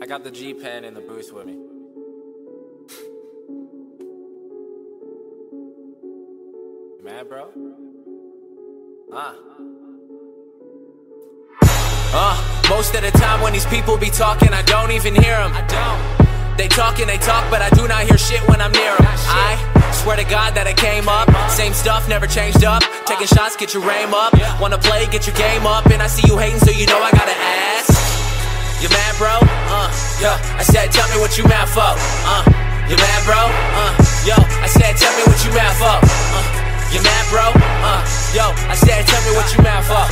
I got the G-Pen in the booth with me. You mad, bro? Most of the time when these people be talking, I don't even hear them. They talk and they talk, but I do not hear shit when I'm near them. I swear to God that I came up, same stuff, never changed up. Taking shots, get your aim up. Wanna play, get your game up. And I see you hating, so you know I gotta ask. You mad, bro? Yo, I said, tell me what you mad for. You mad, bro? Yo, I said, tell me what you mad for. You mad, bro? Yo, I said, tell me what you mad for.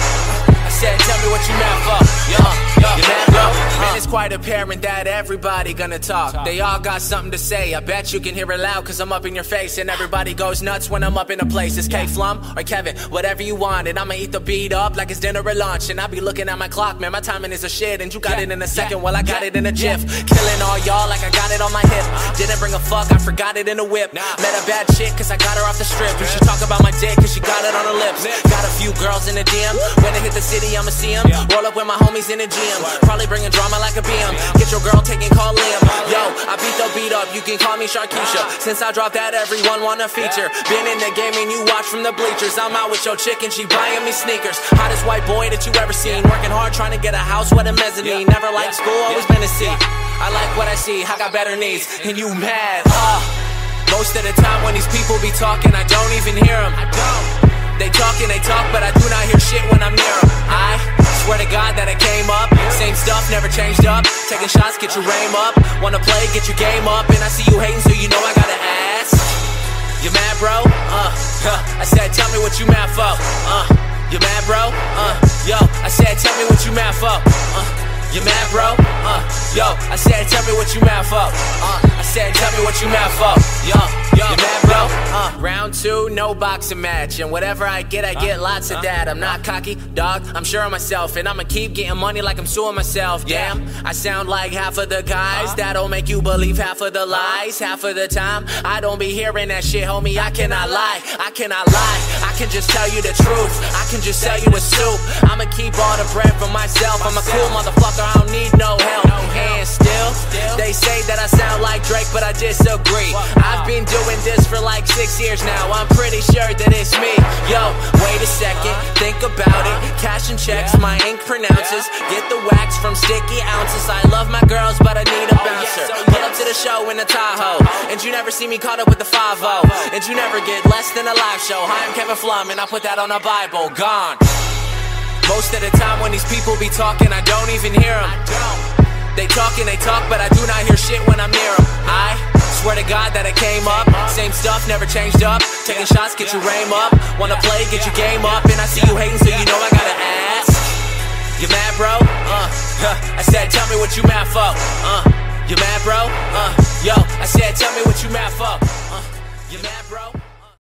I said, tell me what you mad for. Yo, you mad, bro? Man, it's quite apparent that everybody gonna talk. They all got something to say. I bet you can hear it loud, cause I'm up in your face. And everybody goes nuts when I'm up in a place. It's K-Flum or Kevin, whatever you want. And I'ma eat the beat up like it's dinner or lunch. And I be looking at my clock, man, my timing is a shit. And you got it in a second, well I got it in a jiff. Killing all y'all like I got it on my hip. Didn't bring a fuck, I forgot it in a whip. Met a bad chick cause I got her off the strip. And she talk about my dick cause she got it on her lips. Got a few girls in the DM. When I hit the city, I'ma see them. Roll up with my homies in the gym. Probably bringing drama like a BM. Get your girl taking call Liam. Yo, I beat the beat up, you can call me Sharkeisha. Since I dropped that, everyone wanna feature. Been in the game and you watch from the bleachers. I'm out with your chick and she buying me sneakers. Hottest white boy that you ever seen. Working hard trying to get a house with a mezzanine. Never liked school, always been a C. I like what I see, I got better needs. And you mad, most of the time when these people be talking, I don't even hear them. They talk and they talk, but I do not hear shit when I'm near them. I swear to God that I came up, same stuff, never changed up. Taking shots, get your aim up. Wanna play, get your game up. And I see you hating, so you know I gotta ask. You mad, bro? I said, tell me what you mad for. You mad, bro? Yo, I said, tell me what you mad for. You mad, bro? Yo, I said, tell me what you mad for. I said, tell me what you mad for. Yo, you mad, bro? Round 2, no boxing match. And whatever I get lots of that. I'm not cocky, dog, I'm sure of myself. And I'ma keep getting money like I'm suing myself. Damn, I sound like half of the guys that'll make you believe half of the lies. Half of the time, I don't be hearing that shit, homie. I cannot lie, I cannot lie. I can just tell you the truth, I can just sell you a soup. I'ma keep all the bread for myself. I'm a cool motherfucker, I don't need no help. And still, they say that I sound like Drake, but I disagree. I've been doing this for like 6 years now. I'm pretty sure that it's me. Yo, wait a second, think about it. Cash and checks, my ink pronounces. Get the wax from sticky ounces. I love my girls, but I need a bouncer. Pull up to the show in a Tahoe, and you never see me caught up with the 5-0. And you never get less than a live show. Hi, I'm Kevin Flum, and I put that on a Bible. Gone. Most of the time when these people be talking, I don't even hear them. They talk and they talk, but I do not hear shit when I'm near them. I swear to God that I came up, same stuff, never changed up. Taking shots, get your aim up. Wanna play, get your game up. And I see you hating, so you know I gotta ask. You mad, bro? I said, tell me what you mad for. You mad, bro? Yo, I said, tell me what you mad for. You mad, bro?